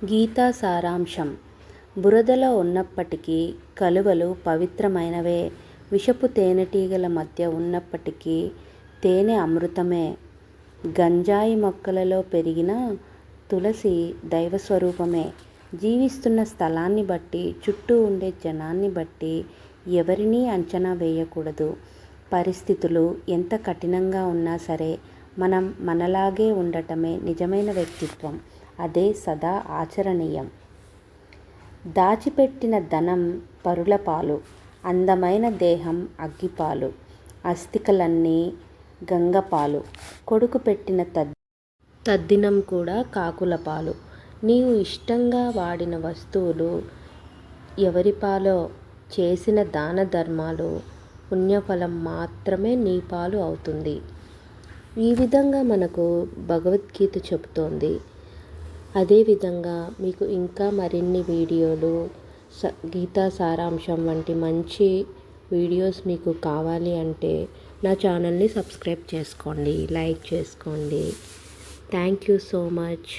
గీతా సారాంశం. బురదలో ఉన్నప్పటికీ కలువలు పవిత్రమైనవే. విషపు తేనెటీగల మధ్య ఉన్నప్పటికీ తేనె అమృతమే. గంజాయి మొక్కలలో పెరిగిన తులసి దైవస్వరూపమే. జీవిస్తున్న స్థలాన్ని బట్టి, చుట్టూ ఉండే జనాన్ని బట్టి ఎవరినీ అంచనా వేయకూడదు. పరిస్థితులు ఎంత కఠినంగా ఉన్నా సరే మనం మనలాగే ఉండటమే నిజమైన వ్యక్తిత్వం. అదే సదా ఆచరణీయం. దాచిపెట్టిన ధనం పరుల పాలు, అందమైన దేహం అగ్గిపాలు, అస్థికలన్నీ గంగపాలు, కొడుకు పెట్టిన తద్దినం కూడా కాకుల పాలు. నీవు ఇష్టంగా వాడిన వస్తువులు ఎవరి పాలో, చేసిన దాన ధర్మాలు పుణ్యఫలం మాత్రమే నీ పాలు అవుతుంది. ఈ విధంగా మనకు భగవద్గీత చెబుతోంది. అదేవిధంగా మీకు ఇంకా మరిన్ని వీడియోలు, గీతా సారాంశం వంటి మంచి వీడియోస్ మీకు కావాలి అంటే నా ఛానల్ని సబ్స్క్రైబ్ చేసుకోండి, లైక్ చేసుకోండి. Thank you so much.